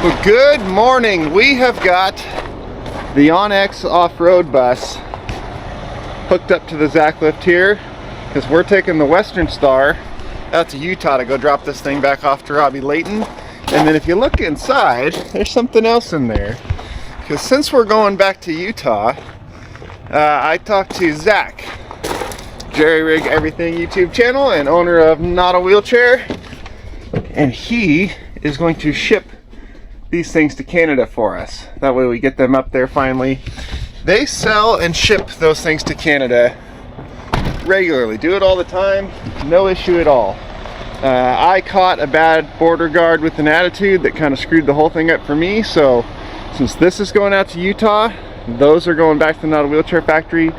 Well, good morning. We have got the OnX off-road bus hooked up to the Zack lift here because we're taking the Western Star out to Utah to go drop this thing back off to Robbie Layton. And then if you look inside, there's something else in there. Because since we're going back to Utah, I talked to Zack, Jerry Rig Everything YouTube channel and owner of Not a Wheelchair, and he is going to ship these things to Canada for us. That way we get them up there finally. They sell and ship those things to Canada regularly. Do it all the time, no issue at all. I caught a bad border guard with an attitude that kind of screwed the whole thing up for me. So since this is going out to Utah, those are going back to the Not a Wheelchair factory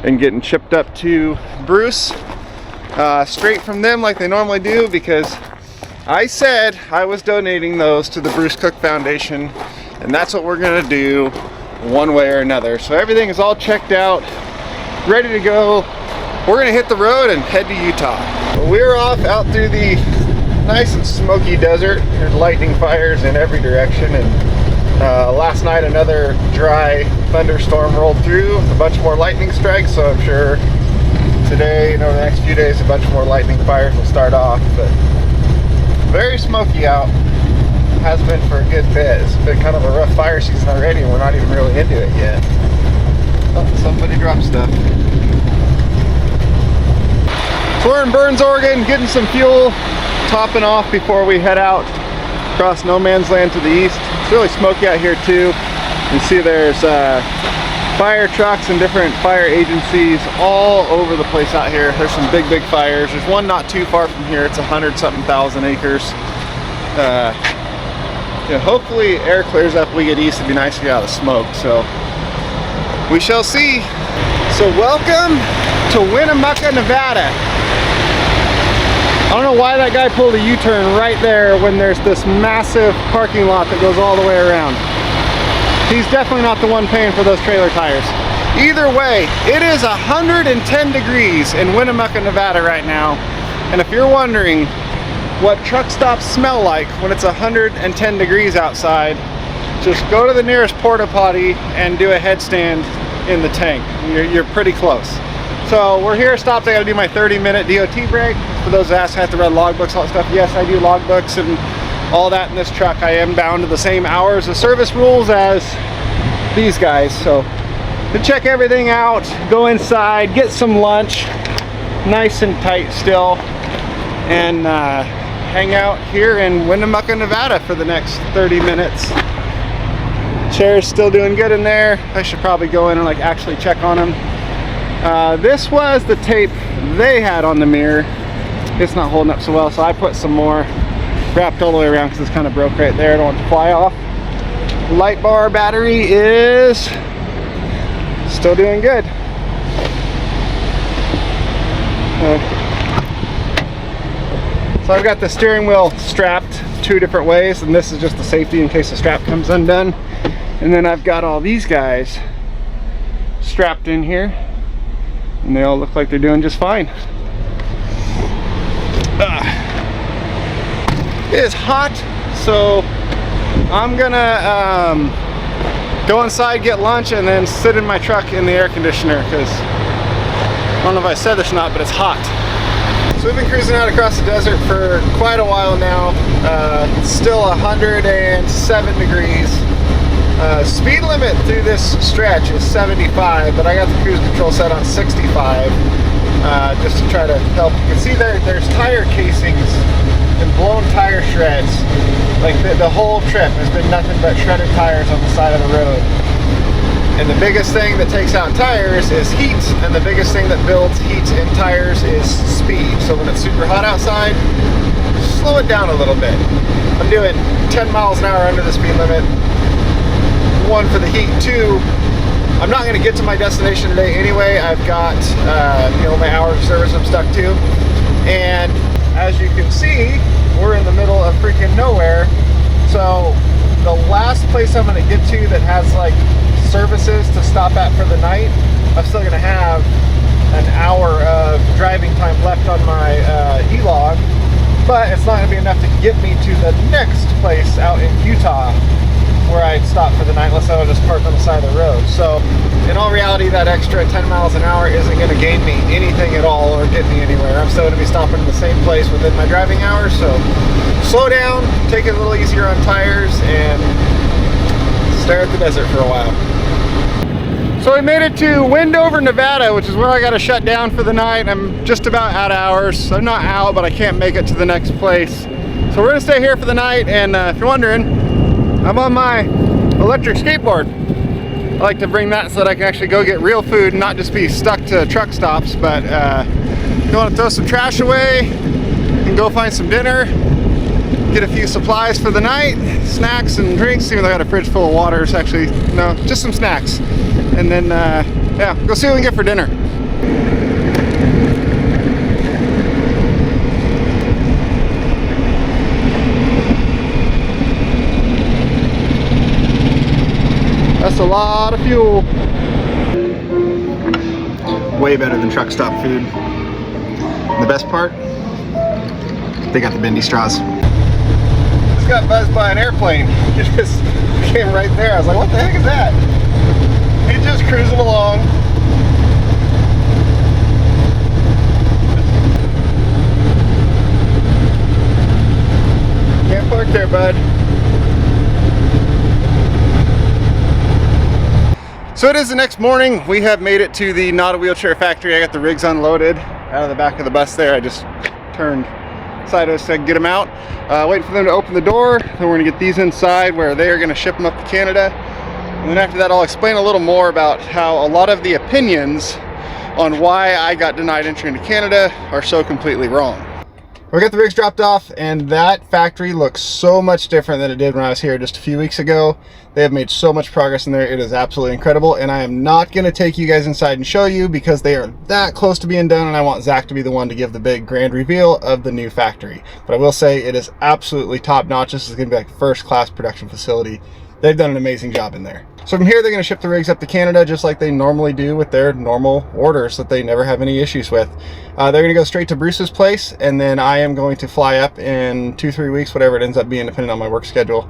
and getting shipped up to Bruce straight from them like they normally do, because I said I was donating those to the Bruce Cook Foundation, and that's what we're gonna do one way or another. So everything is all checked out, ready to go. We're gonna hit the road and head to Utah. We're off out through the nice and smoky desert. There's lightning fires in every direction, and last night another dry thunderstorm rolled through, a bunch more lightning strikes, so I'm sure today and over the next few days a bunch more lightning fires will start off. But very smoky out, has been for a good bit. It's been kind of a rough fire season already, and we're not even really into it yet. Oh, somebody dropped stuff. So we're in Burns, Oregon, getting some fuel, topping off before we head out across no man's land to the east. It's really smoky out here too. You see there's fire trucks and different fire agencies all over the place out here. There's some big fires. There's one not too far from here. It's 100-something thousand acres. Hopefully air clears up, we get east. It'd be nice to get out of the smoke, so we shall see. So welcome to Winnemucca, Nevada. I don't know why that guy pulled a U-turn right there when there's this massive parking lot that goes all the way around. He's definitely not the one paying for those trailer tires. Either way, it is 110 degrees in Winnemucca, Nevada right now. And if you're wondering what truck stops smell like when it's 110 degrees outside, just go to the nearest porta potty and do a headstand in the tank. You're pretty close. So we're here, stopped. I gotta do my 30-minute DOT break. For those that ask, I have to run logbooks, all that stuff. Yes, I do logbooks and all that in this truck. I am bound to the same hours of service rules as these guys. So to check everything out, go inside, get some lunch, nice and tight still, and hang out here in Winnemucca, Nevada for the next 30 minutes. Chair's still doing good in there. I should probably go in and actually check on them. This was the tape they had on the mirror. It's not holding up so well, so I put some more wrapped all the way around because it's kind of broke right there. I don't want it to fly off. Light bar battery is still doing good. So I've got the steering wheel strapped 2 different ways, and this is just the safety in case the strap comes undone. And then I've got all these guys strapped in here, and they all look like they're doing just fine. It is hot, so I'm gonna go inside, get lunch, and then sit in my truck in the air conditioner, because I don't know if I said this or not, but it's hot. So we've been cruising out across the desert for quite a while now. It's still 107 degrees. Speed limit through this stretch is 75, but I got the cruise control set on 65 just to try to help. You can see there's tire casings and blown tire shreds. Like the whole trip has been nothing but shredded tires on the side of the road. And the biggest thing that takes out tires is heat, and the biggest thing that builds heat in tires is speed. So when it's super hot outside, slow it down a little bit. I'm doing 10 miles an hour under the speed limit. 1 for the heat. 2, I'm not going to get to my destination today anyway. I've got my hours of service I'm stuck to, and as you can see, we're in the middle of freaking nowhere. So the last place I'm going to get to that has services to stop at for the night, I'm still going to have an hour of driving time left on my e-log, but it's not going to be enough to get me to the next place out in Utah. side of the road. So in all reality, that extra 10 miles an hour isn't going to gain me anything at all or get me anywhere. I'm still going to be stopping in the same place within my driving hours. So slow down, take it a little easier on tires, and stare at the desert for a while. So we made it to Wendover, Nevada, which is where I got to shut down for the night. I'm just about out of hours. I'm not out, but I can't make it to the next place. So we're gonna stay here for the night, and if you're wondering, I'm on my electric skateboard. I like to bring that so that I can actually go get real food and not just be stuck to truck stops. But if you want to throw some trash away and go find some dinner, get a few supplies for the night, snacks and drinks, even though I got a fridge full of water. It's actually, no, just some snacks. And then, yeah, go see what we can get for dinner. That's a lot of fuel. Way better than truck stop food. And the best part, they got the bendy straws. Just got buzzed by an airplane. It just came right there. I was like, what the heck is that? He's just cruising along. Can't park there, bud. So it is the next morning. We have made it to the Not a Wheelchair factory. I got the rigs unloaded out of the back of the bus there. I just turned sideways to get them out. Waiting for them to open the door. Then we're gonna get these inside where they are gonna ship them up to Canada. And then after that, I'll explain a little more about how a lot of the opinions on why I got denied entry into Canada are so completely wrong. We got the rigs dropped off, and that factory looks so much different than it did when I was here just a few weeks ago. They have made so much progress in there. It is absolutely incredible, and I am not going to take you guys inside and show you because they are that close to being done, and I want Zach to be the one to give the big grand reveal of the new factory. But I will say it is absolutely top notch. This is going to be like first-class production facility. They've done an amazing job in there. So from here, they're going to ship the rigs up to Canada just like they normally do with their normal orders that they never have any issues with. They're going to go straight to Bruce's place, and then I am going to fly up in 2-3 weeks, whatever it ends up being, depending on my work schedule.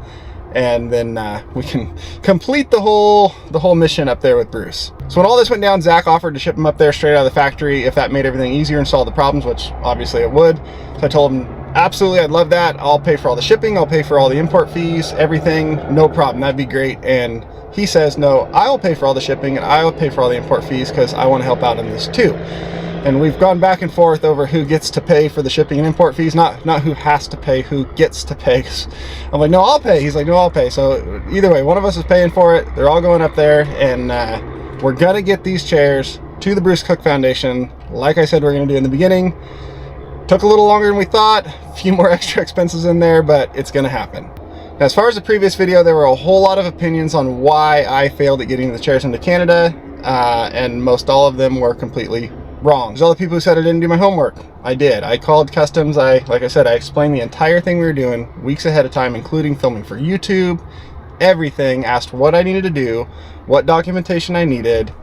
And then we can complete the whole mission up there with Bruce. So when all this went down, Zach offered to ship them up there straight out of the factory if that made everything easier and solved the problems, which obviously it would. So I told him, absolutely, I'd love that. I'll pay for all the shipping. I'll pay for all the import fees, everything. No problem. That'd be great. And he says, no, I'll pay for all the shipping and I'll pay for all the import fees because I want to help out in this too. And we've gone back and forth over who gets to pay for the shipping and import fees, not who has to pay, who gets to pay. I'm like, no, I'll pay. He's like, no, I'll pay. So either way, one of us is paying for it. They're all going up there, and we're going to get these chairs to the Bruce Cook Foundation. Like I said, we're going to do in the beginning. Took a little longer than we thought. A few more extra expenses in there, but it's going to happen. Now, as far as the previous video, there were a whole lot of opinions on why I failed at getting the chairs into Canada, and most all of them were completely wrong. There's all the people who said I didn't do my homework. I did. I called customs. Like I said, I explained the entire thing we were doing weeks ahead of time, including filming for YouTube, everything, asked what I needed to do, what documentation I needed,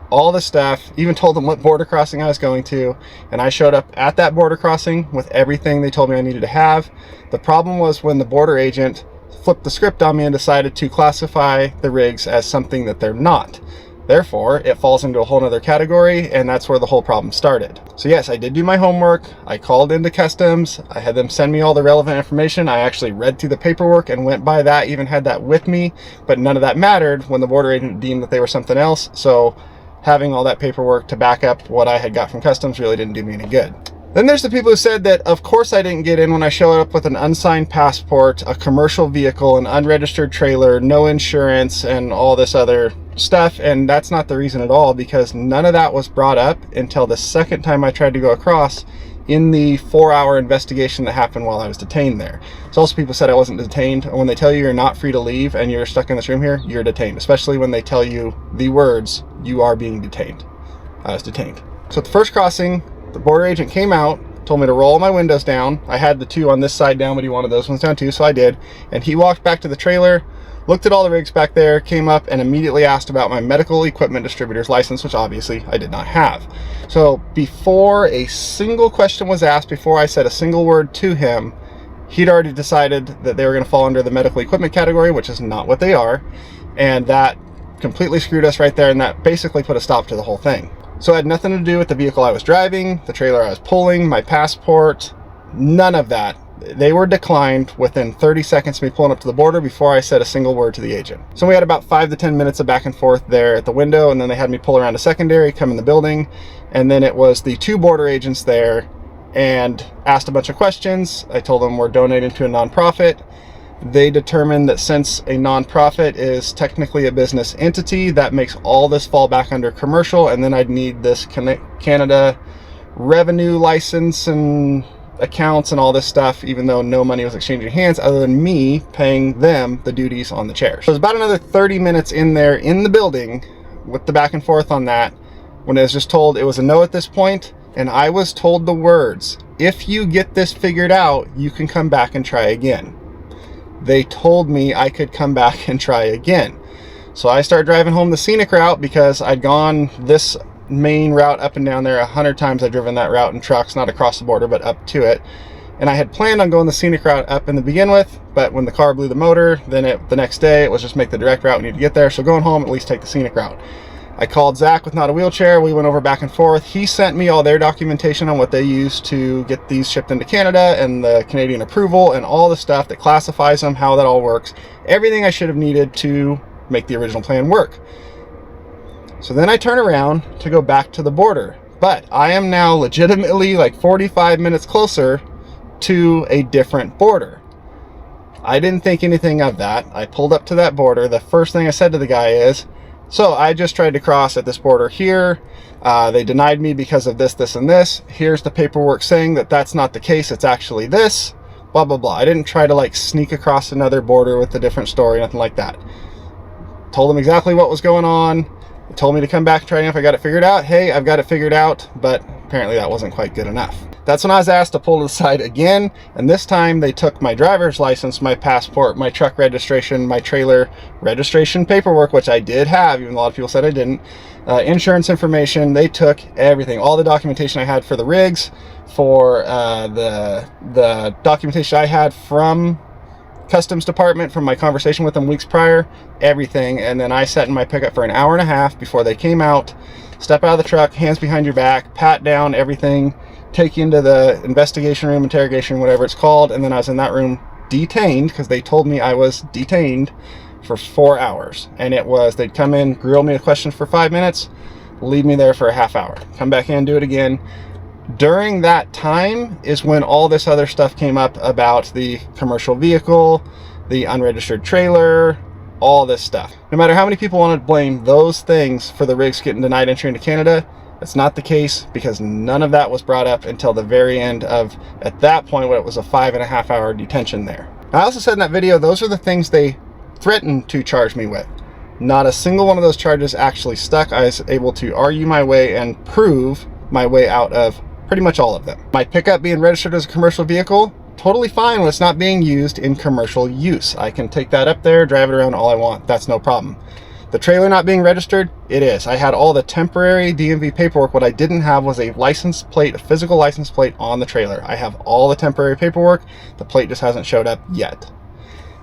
all the stuff, even told them what border crossing I was going to, and I showed up at that border crossing with everything they told me I needed to have. The problem was when the border agent flipped the script on me and decided to classify the rigs as something that they're not. Therefore, it falls into a whole nother category, and that's where the whole problem started. So yes, I did do my homework. I called into customs. I had them send me all the relevant information. I actually read through the paperwork and went by that, even had that with me, but none of that mattered when the border agent deemed that they were something else. So having all that paperwork to back up what I had got from customs really didn't do me any good. Then there's the people who said that, of course I didn't get in when I showed up with an unsigned passport, a commercial vehicle, an unregistered trailer, no insurance, and all this other stuff. And that's not the reason at all, because none of that was brought up until the second time I tried to go across in the 4-hour investigation that happened while I was detained there. So also people said I wasn't detained. When they tell you you're not free to leave and you're stuck in this room here, you're detained, especially when they tell you the words, you are being detained. I was detained. So at the first crossing, the border agent came out, told me to roll my windows down. I had the two on this side down, but he wanted those ones down too, so I did. And he walked back to the trailer, looked at all the rigs back there, came up and immediately asked about my medical equipment distributor's license, which obviously I did not have. So before a single question was asked, before I said a single word to him, he'd already decided that they were going to fall under the medical equipment category, which is not what they are. And that completely screwed us right there, and that basically put a stop to the whole thing. So it had nothing to do with the vehicle I was driving, the trailer I was pulling, my passport, none of that. They were declined within 30 seconds of me pulling up to the border before I said a single word to the agent. So we had about 5 to 10 minutes of back and forth there at the window, and then they had me pull around a secondary, come in the building, and then it was the 2 border agents there and asked a bunch of questions. I told them we're donating to a nonprofit. They determined that since a nonprofit is technically a business entity, that makes all this fall back under commercial, and then I'd need this Canada revenue license and accounts and all this stuff, even though no money was exchanging hands other than me paying them the duties on the chairs. So it was about another 30 minutes in there in the building with the back and forth on that, when I was just told it was a no at this point, and I was told the words, if you get this figured out, you can come back and try again. They told me I could come back and try again. So I started driving home the scenic route, because I'd gone this main route up and down there 100 times. I'd driven that route in trucks, not across the border, but up to it. And I had planned on going the scenic route up in the begin with, but when the car blew the motor, then the next day it was just make the direct route, we need to get there. So going home, at least take the scenic route. I called Zach with Not a Wheelchair. We went over back and forth. He sent me all their documentation on what they use to get these shipped into Canada, and the Canadian approval and all the stuff that classifies them, how that all works. Everything I should have needed to make the original plan work. So then I turn around to go back to the border, but I am now legitimately like 45 minutes closer to a different border. I didn't think anything of that. I pulled up to that border. The first thing I said to the guy is, so I just tried to cross at this border here. They denied me because of this, this, and this. Here's the paperwork saying that that's not the case. It's actually this, blah, blah, blah. I didn't try to like sneak across another border with a different story, nothing like that. Told them exactly what was going on. They told me to come back and try if I got it figured out. Hey, I've got it figured out, but apparently that wasn't quite good enough. That's when I was asked to pull to the side again, and this time they took my driver's license, my passport, my truck registration, my trailer registration paperwork, which I did have, even though a lot of people said I didn't, insurance information. They took everything, all the documentation I had for the rigs, for the documentation I had from Customs Department from my conversation with them weeks prior, everything. And then I sat in my pickup for an hour and a half before they came out, step out of the truck, hands behind your back, pat down everything, take you into the investigation room, interrogation, whatever it's called. And then I was in that room detained, because they told me I was detained for 4 hours. And it was, they'd come in, grill me a question for 5 minutes, leave me there for a half hour, come back in, do it again. During that time is when all this other stuff came up about the commercial vehicle, the unregistered trailer, all this stuff. No matter how many people want to blame those things for the rigs getting denied entry into Canada, that's not the case, because none of that was brought up until the very end of, at that point, when it was a 5.5 hour detention there. I also said in that video, those are the things they threatened to charge me with. Not a single one of those charges actually stuck. I was able to argue my way and prove my way out of pretty much all of them. My pickup being registered as a commercial vehicle, totally fine when it's not being used in commercial use. I can take that up there, drive it around all I want. That's no problem. The trailer not being registered, it is. I had all the temporary DMV paperwork. What I didn't have was a license plate, a physical license plate on the trailer. I have all the temporary paperwork. The plate just hasn't showed up yet.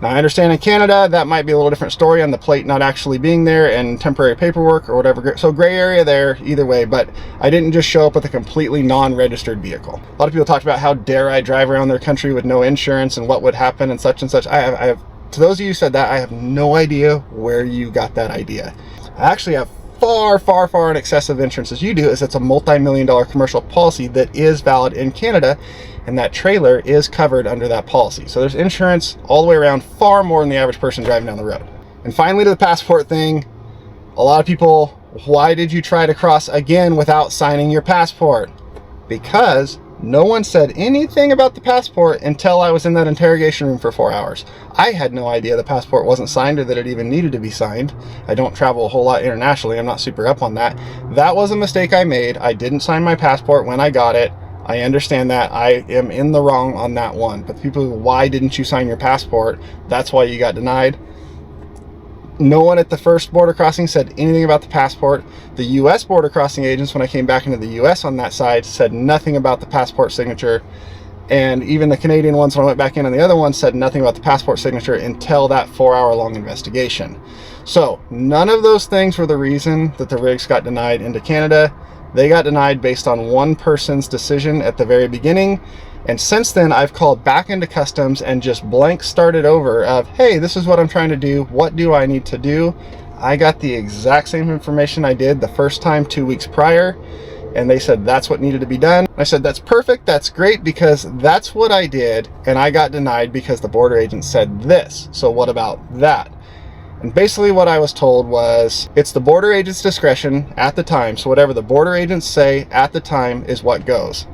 Now, I understand in Canada, that might be a little different story on the plate not actually being there and temporary paperwork or whatever. So gray area there either way, but I didn't just show up with a completely non-registered vehicle. A lot of people talked about how dare I drive around their country with no insurance and what would happen and such and such. I have, to those of you who said that, I have no idea where you got that idea. I actually have far, far, far in excess of insurance as you do, as it's a multi-million-dollar commercial policy that is valid in Canada, and that trailer is covered under that policy. So there's insurance all the way around, far more than the average person driving down the road. And finally, to the passport thing, a lot of people, why did you try to cross again without signing your passport? Because no one said anything about the passport until I was in that interrogation room for 4 hours. I had no idea the passport wasn't signed or that it even needed to be signed. I don't travel a whole lot internationally. I'm not super up on that. That was a mistake I made. I didn't sign my passport when I got it. I understand that. I am in the wrong on that one. But people, why didn't you sign your passport? That's why you got denied. No one at the first border crossing said anything about the passport. The U.S. border crossing agents, when I came back into the U.S. on that side, said nothing about the passport signature. And even the Canadian ones, when I went back in on the other one, said nothing about the passport signature until that 4-hour-long investigation. So none of those things were the reason that the rigs got denied into Canada. They got denied based on one person's decision at the very beginning. And since then, I've called back into customs and just blank started over of, hey, this is what I'm trying to do. What do I need to do? I got the exact same information I did the first time 2 weeks prior. And they said that's what needed to be done. I said, that's perfect, that's great, because that's what I did, and I got denied because the border agent said this. So what about that? And basically what I was told was, it's the border agent's discretion at the time, so whatever the border agents say at the time is what goes.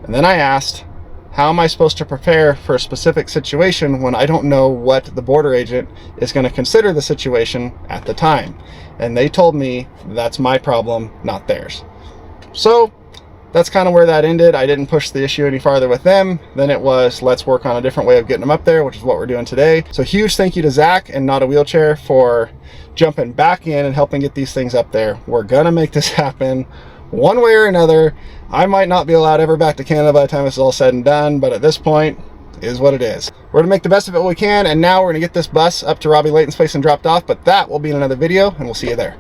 And then I asked, how am I supposed to prepare for a specific situation when I don't know what the border agent is going to consider the situation at the time? And they told me that's my problem, not theirs. So that's kind of where that ended. I didn't push the issue any farther with them. Then it was, let's work on a different way of getting them up there, which is what we're doing today. So huge thank you to Zach and Not a Wheelchair for jumping back in and helping get these things up there. We're gonna make this happen one way or another. I might not be allowed ever back to Canada by the time this is all said and done, but at this point, it is what it is. We're gonna make the best of it we can, and now we're gonna get this bus up to Robbie Layton's place and dropped off, but that will be in another video, and we'll see you there.